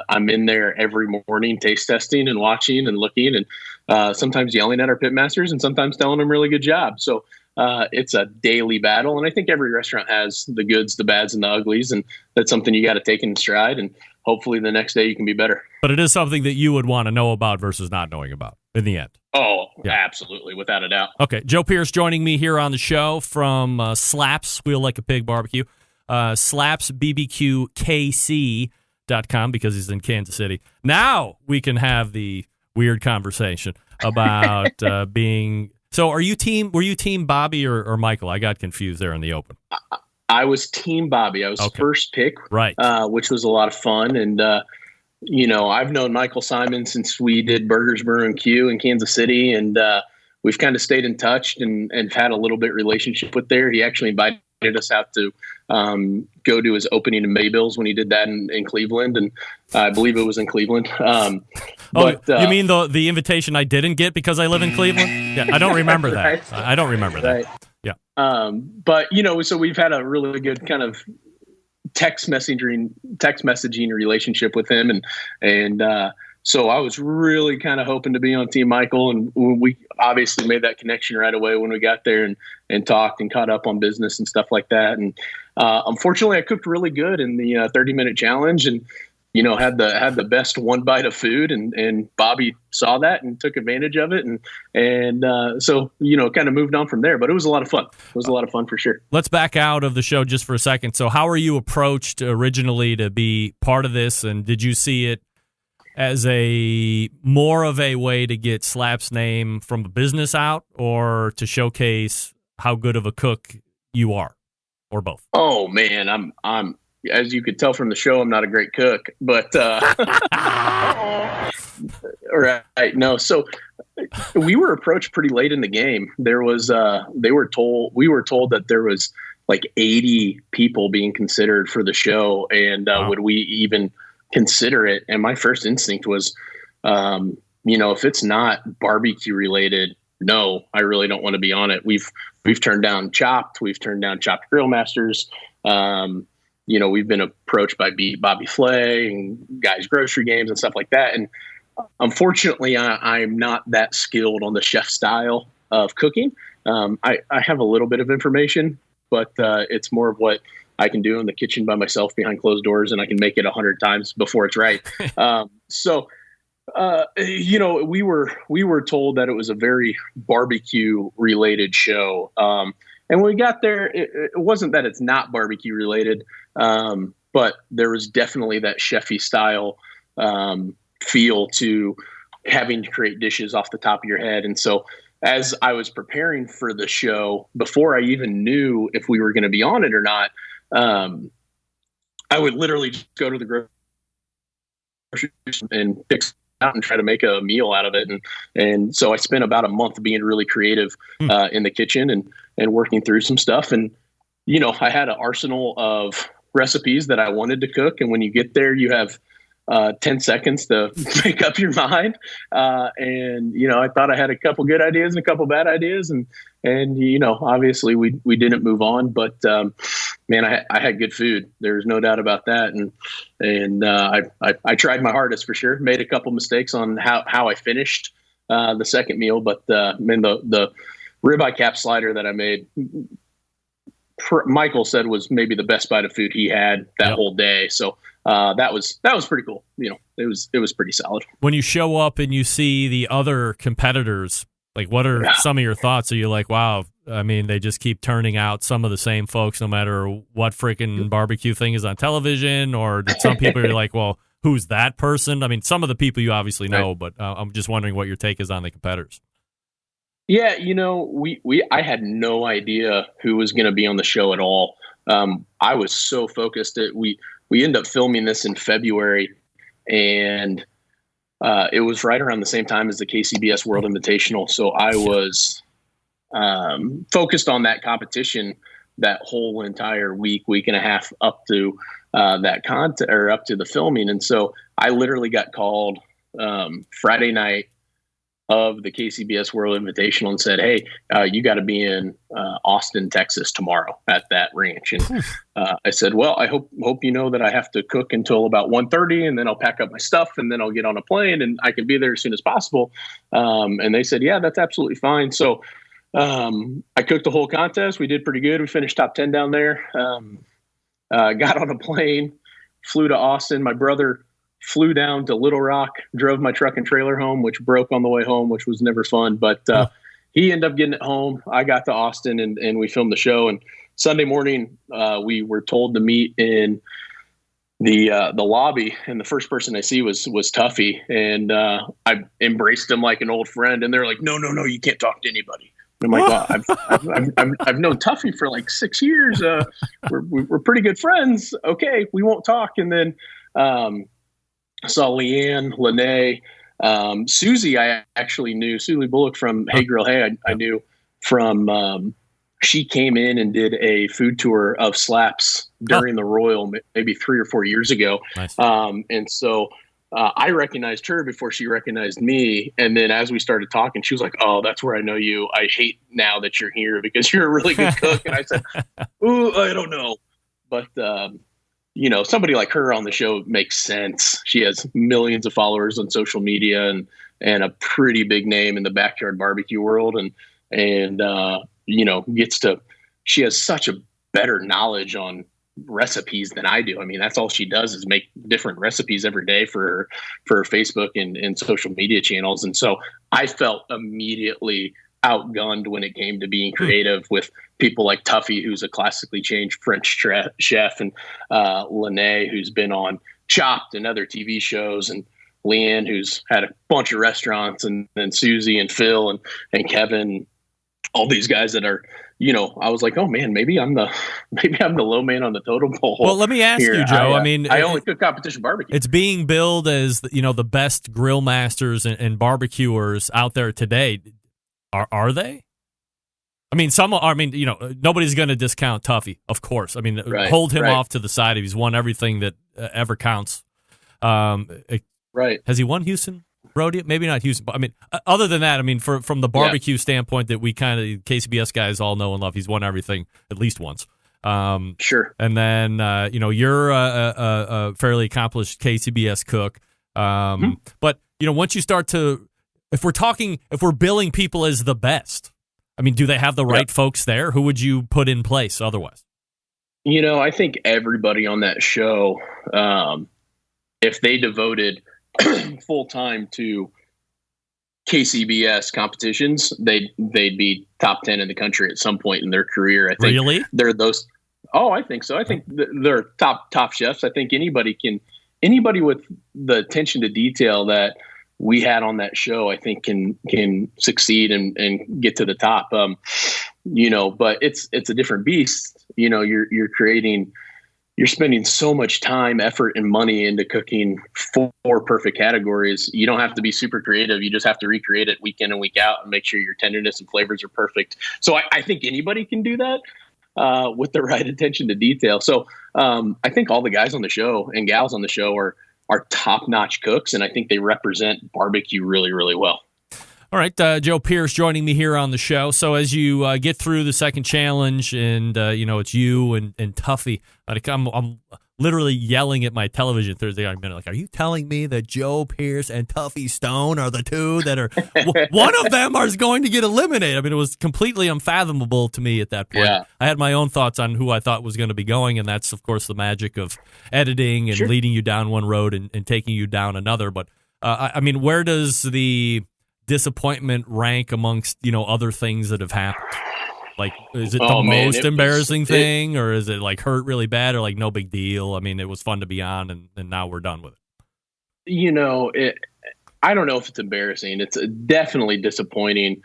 I'm in there every morning taste testing and watching and looking, and sometimes yelling at our pit masters and sometimes telling them really good job. So it's a daily battle. And I think every restaurant has the goods, the bads, and the uglies. And that's something you got to take in stride. And hopefully the next day you can be better. But it is something that you would want to know about versus not knowing about in the end. Oh, yeah. Absolutely. Without a doubt. Okay. Joe Pearce joining me here on the show from Slaps, Squeal Like a Pig Barbecue. Slaps BBQ KC. BBQBrawl.com because he's in Kansas City. Now we can have the weird conversation about being. So were you team Bobby or Michael? I got confused there in the open. I was team Bobby. I was first pick, right? Which was a lot of fun. And, I've known Michael Simon since we did Burgers, Brew, and Q in Kansas City. And we've kind of stayed in touch and had a little bit relationship with there. He actually invited us out to go to his opening in Maybills when he did that in Cleveland. And I believe it was in Cleveland. You mean the invitation I didn't get because I live in Cleveland? Yeah, I don't remember that. Right. I don't remember that. Right. Yeah. But so we've had a really good kind of text messaging relationship with him. And so I was really kind of hoping to be on Team Michael. And we obviously made that connection right away when we got there and talked and caught up on business and stuff like that. And unfortunately I cooked really good in the 30-minute challenge and, had the best one bite of food and Bobby saw that and took advantage of it. And so kind of moved on from there, but it was a lot of fun. It was a lot of fun for sure. Let's back out of the show just for a second. So how were you approached originally to be part of this? And did you see it as more of a way to get Slaps' name from a business out or to showcase how good of a cook you are, or both? Oh man, I'm as you could tell from the show, I'm not a great cook, but right. No. So we were approached pretty late in the game. There was, we were told that there was like 80 people being considered for the show. And would we even consider it? And my first instinct was, if it's not barbecue related, no, I really don't want to be on it. We've turned down Chopped. We've turned down Chopped Grill Masters. We've been approached by Bobby Flay and Guys Grocery Games and stuff like that. And unfortunately, I'm not that skilled on the chef style of cooking. I have a little bit of information, but it's more of what I can do in the kitchen by myself behind closed doors, and I can make it 100 times before it's right. We were told that it was a very barbecue related show. And when we got there, it wasn't that it's not barbecue related, but there was definitely that chefy style feel to having to create dishes off the top of your head. And so as I was preparing for the show, before I even knew if we were going to be on it or not, I would literally just go to the grocery store and pick out and try to make a meal out of it. And so I spent about a month being really creative in the kitchen and working through some stuff. And, I had an arsenal of recipes that I wanted to cook. And when you get there, you have 10 seconds to make up your mind. I thought I had a couple good ideas and a couple bad ideas. And obviously we didn't move on, but man, I had good food. There's no doubt about that. And I tried my hardest for sure. Made a couple mistakes on how I finished the second meal, but the ribeye cap slider that I made, Michael said was maybe the best bite of food he had that whole day. So that was pretty cool. It was pretty solid. When you show up and you see the other competitors, like what are some of your thoughts? Are you like, wow, I mean, they just keep turning out some of the same folks no matter what freaking barbecue thing is on television? Or did some people are like, well, who's that person? I mean, some of the people you obviously know, but I'm just wondering what your take is on the competitors. Yeah, I had no idea who was going to be on the show at all. I was so focused that we ended up filming this in February, and it was right around the same time as the KCBS World Invitational. So I was focused on that competition that whole entire week and a half up to that content or up to the filming. And so I literally got called Friday night of the KCBS World Invitational and said, hey, you got to be in Austin, Texas tomorrow at that ranch. And I said, well, I hope you know that I have to cook until about 1:30, and then I'll pack up my stuff and then I'll get on a plane and I can be there as soon as possible. And they said, yeah, that's absolutely fine. So I cooked the whole contest. We did pretty good. We finished top 10 down there. Got on a plane, flew to Austin. My brother flew down to Little Rock, drove my truck and trailer home, which broke on the way home, which was never fun. But he ended up getting it home. I got to Austin and we filmed the show. And Sunday morning, we were told to meet in the lobby, and the first person I see was Tuffy, and I embraced him like an old friend, and they're like, no, you can't talk to anybody. And I'm like, well, I've known Tuffy for like 6 years. We're pretty good friends. Okay, we won't talk. And then saw Leanne, Lene, Susie. I actually knew Susie Bullock from Hey Girl Hey. I knew from. She came in and did a food tour of Slaps during the Royal, maybe 3 or 4 years ago. Nice. And so I recognized her before she recognized me. And then as we started talking, she was like, oh, that's where I know you. I hate now that you're here because you're a really good cook. And I said, ooh, I don't know. But, somebody like her on the show makes sense. She has millions of followers on social media and a pretty big name in the backyard barbecue world. And she has such a better knowledge on recipes than I do. I mean, that's all she does is make different recipes every day for her Facebook and social media channels. And so I felt immediately outgunned when it came to being creative with people like Tuffy, who's a classically changed French chef, and Lene, who's been on Chopped and other TV shows, and Leanne, who's had a bunch of restaurants, and then Susie and Phil and Kevin, all these guys that are, I was like, oh man, maybe I'm the low man on the totem pole. Well, let me ask you, Joe. I only cook competition barbecue. It's being billed as the best grill masters and barbecuers out there today. Are they? I mean, some are. I mean, nobody's going to discount Tuffy, of course. I mean, hold him off to the side. He's won everything that ever counts. Right? Has he won Houston Rodeo? Maybe not Houston, but I mean, other than that, I mean, from the barbecue standpoint that we kind of KCBS guys all know and love, he's won everything at least once. Sure. And then you're a fairly accomplished KCBS cook, but once you start to, if we're billing people as the best, I mean, do they have the right folks there? Who would you put in place otherwise? I think everybody on that show, if they devoted full time to KCBS competitions, they'd be top 10 in the country at some point in their career. I think really they're those. Oh, I think so. I think they're top chefs. I think anybody with the attention to detail that we had on that show, I think can succeed and get to the top. But it's a different beast. You're spending so much time, effort, and money into cooking 4 perfect categories. You don't have to be super creative. You just have to recreate it week in and week out and make sure your tenderness and flavors are perfect. So I think anybody can do that with the right attention to detail. So I think all the guys on the show and gals on the show are top-notch cooks, and I think they represent barbecue really, really well. All right, Joe Pearce joining me here on the show. So as you get through the second challenge, and it's you and Tuffy, I'm literally yelling at my television Thursday night minute, like, are you telling me that Joe Pearce and Tuffy Stone are the two that are one of them is going to get eliminated? I mean, it was completely unfathomable to me at that point. Yeah. I had my own thoughts on who I thought was going to be going, and that's of course the magic of editing and leading you down one road and taking you down another. But I mean, where does the disappointment rank amongst other things that have happened? Like, is it the most embarrassing thing, or is it like hurt really bad, or like no big deal? I mean, it was fun to be on, and now we're done with it. I don't know if it's embarrassing. It's definitely disappointing.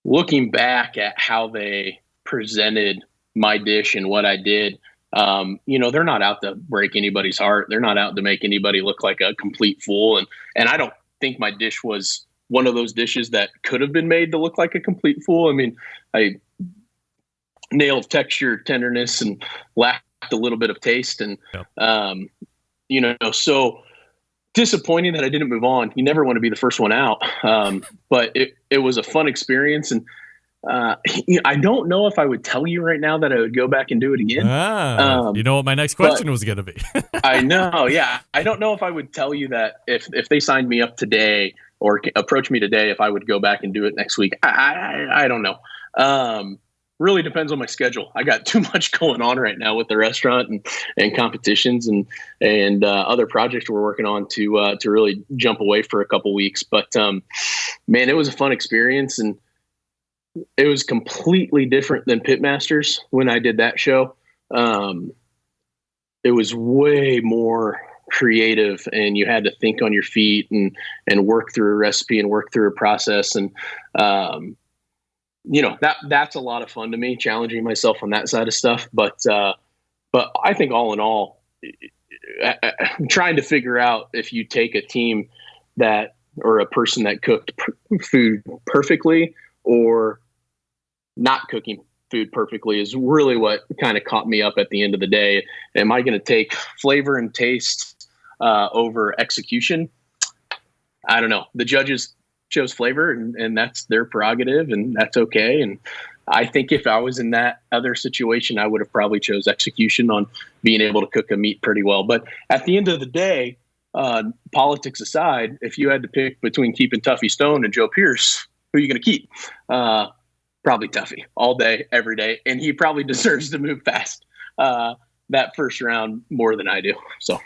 Looking back at how they presented my dish and what I did, they're not out to break anybody's heart. They're not out to make anybody look like a complete fool. And I don't think my dish was one of those dishes that could have been made to look like a complete fool. I mean, I nailed texture, tenderness, and lacked a little bit of taste. And, so disappointing that I didn't move on. You never want to be the first one out. But it was a fun experience. And I don't know if I would tell you right now that I would go back and do it again. You know what my next question was going to be. I know. Yeah. I don't know if I would tell you that if they signed me up today or approach me today, if I would go back and do it next week. I don't know. Really depends on my schedule. I got too much going on right now with the restaurant and competitions and other projects we're working on to really jump away for a couple weeks. But man, it was a fun experience, and it was completely different than Pitmasters when I did that show. it was way more creative, and you had to think on your feet and work through a recipe and work through a process. And, that's a lot of fun to me, challenging myself on that side of stuff. But I think all in all, I'm trying to figure out if you take a team or a person that cooked food perfectly or not cooking food perfectly is really what kind of caught me up at the end of the day. Am I going to take flavor and taste over execution? I don't know. The judges chose flavor, and that's their prerogative, and that's okay. And I think if I was in that other situation, I would have probably chose execution on being able to cook a meat pretty well. But at the end of the day, politics aside, if you had to pick between keeping Tuffy Stone and Joe Pearce, who are you going to keep? Probably Tuffy all day, every day. And he probably deserves to move past that first round more than I do. So.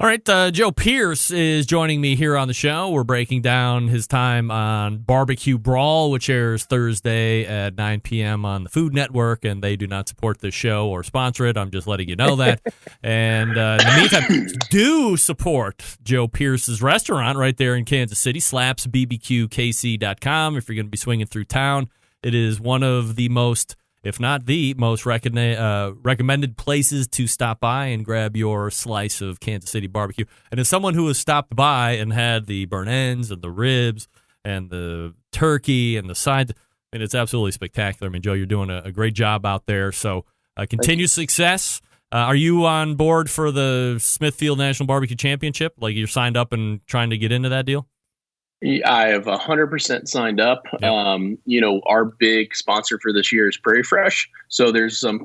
All right, Joe Pearce is joining me here on the show. We're breaking down his time on BBQ Brawl, which airs Thursday at 9 p.m. on the Food Network, and they do not support this show or sponsor it. I'm just letting you know that. And in the meantime, do support Joe Pearce's restaurant right there in Kansas City, Slaps BBQ KC.com. If you're going to be swinging through town, it is one of the most, if not the most recommended places to stop by and grab your slice of Kansas City barbecue. And as someone who has stopped by and had the burnt ends and the ribs and the turkey and the sides, I mean, it's absolutely spectacular. I mean, Joe, you're doing a great job out there. So continued success. Are you on board for the Smithfield National Barbecue Championship? Like, you're signed up and trying to get into that deal? I have 100% signed up. Yep. Our big sponsor for this year is Prairie Fresh. So there's some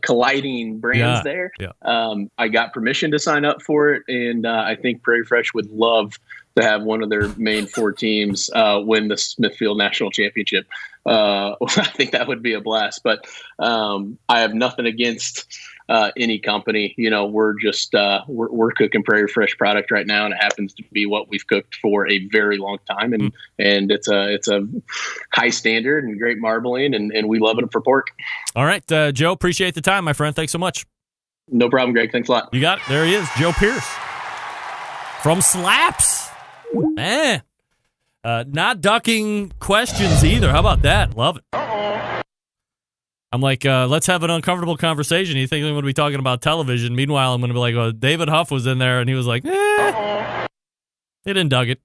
colliding brands there. Yeah. I got permission to sign up for it. And I think Prairie Fresh would love to have one of their main four teams win the Smithfield National Championship. I think that would be a blast. But I have nothing against any company. We're just we're cooking Prairie Fresh product right now, and it happens to be what we've cooked for a very long time, and it's a high standard and great marbling, and we love it for pork. All right, Joe, appreciate the time, my friend. Thanks so much. No problem, Greg. Thanks a lot. You got it. There he is, Joe Pearce from Slaps. Man, not ducking questions either. How about that? Love it. I'm like, let's have an uncomfortable conversation. You think I'm going to be talking about television? Meanwhile, I'm going to be like, well, David Huff was in there, and he was like, he didn't dug it.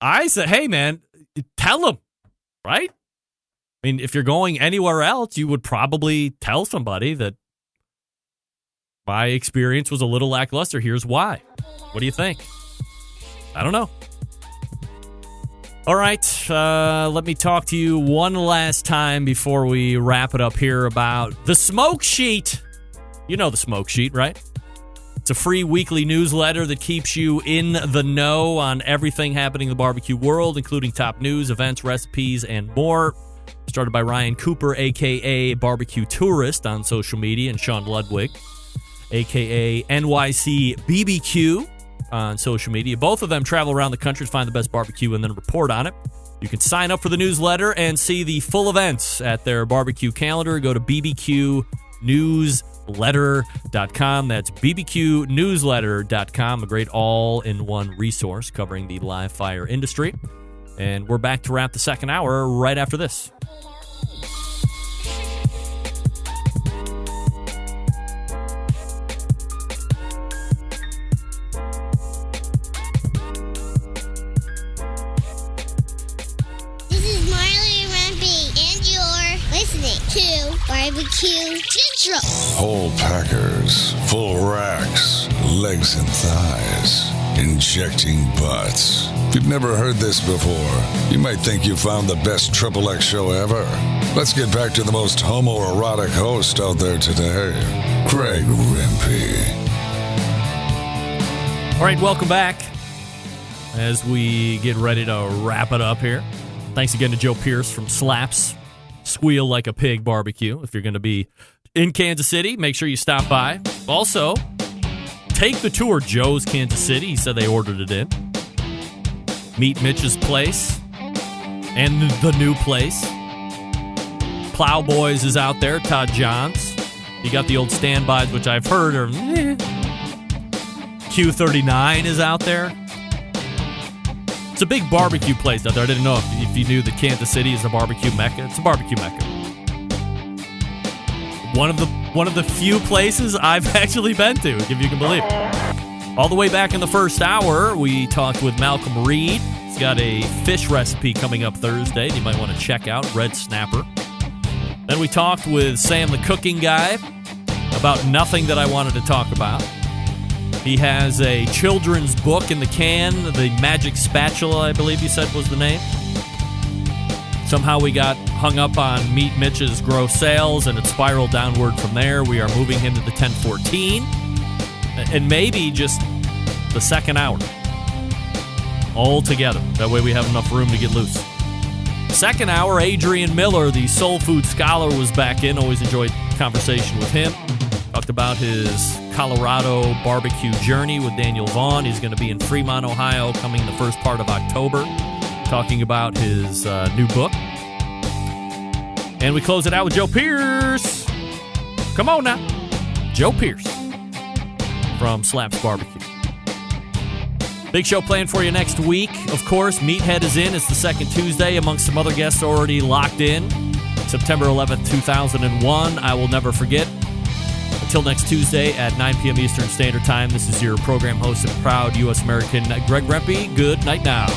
I said, hey, man, tell him, right? I mean, if you're going anywhere else, you would probably tell somebody that my experience was a little lackluster. Here's why. What do you think? I don't know. All right, let me talk to you one last time before we wrap it up here about the Smoke Sheet. You know the Smoke Sheet, right? It's a free weekly newsletter that keeps you in the know on everything happening in the barbecue world, including top news, events, recipes, and more. Started by Ryan Cooper, a.k.a. Barbecue Tourist on social media, and Sean Ludwig, a.k.a. NYC BBQ on social media. Both of them travel around the country to find the best barbecue and then report on it. You can sign up for the newsletter and see the full events at their barbecue calendar. Go to bbqnewsletter.com. That's bbqnewsletter.com, a great all-in-one resource covering the live fire industry. And we're back to wrap the second hour right after this. BBQ Central. Whole packers, full racks, legs and thighs, injecting butts. If you've never heard this before, you might think you found the best XXX show ever. Let's get back to the most homoerotic host out there today, Greg Rempe. All right, welcome back as we get ready to wrap it up here. Thanks again to Joe Pearce from Slaps Squeal Like a Pig Barbecue. If you're going to be in Kansas City, make sure you stop by. Also, take the tour, Joe's Kansas City. He said they ordered it in. Meet Mitch's place and the new place. Plowboys is out there, Todd Johns. You got the old standbys, which I've heard are Q39 is out there. It's a big barbecue place out there. I didn't know if you knew that Kansas City is a barbecue mecca. It's a barbecue mecca. One of the few places I've actually been to, if you can believe it. All the way back in the first hour, we talked with Malcolm Reed. He's got a fish recipe coming up Thursday that you might want to check out, red snapper. Then we talked with Sam the cooking guy about nothing that I wanted to talk about. He has a children's book in the can, The Magic Spatula, I believe you said was the name. Somehow we got hung up on Meet Mitch's gross sales, and it spiraled downward from there. We are moving him to the 1014, and maybe just the second hour all together. That way we have enough room to get loose. Second hour, Adrian Miller, the soul food scholar, was back in. Always enjoyed conversation with him. Talked about his Colorado barbecue journey with Daniel Vaughn. He's going to be in Fremont, Ohio, coming in the first part of October, talking about his new book. And we close it out with Joe Pearce. Come on now. Joe Pearce from Slaps BBQ. Big show planned for you next week. Of course, Meathead is in. It's the second Tuesday amongst some other guests already locked in. September 11th, 2001. I will never forget. Until next Tuesday at 9 p.m. Eastern Standard Time, this is your program host and proud U.S. American Greg Rempe. Good night now.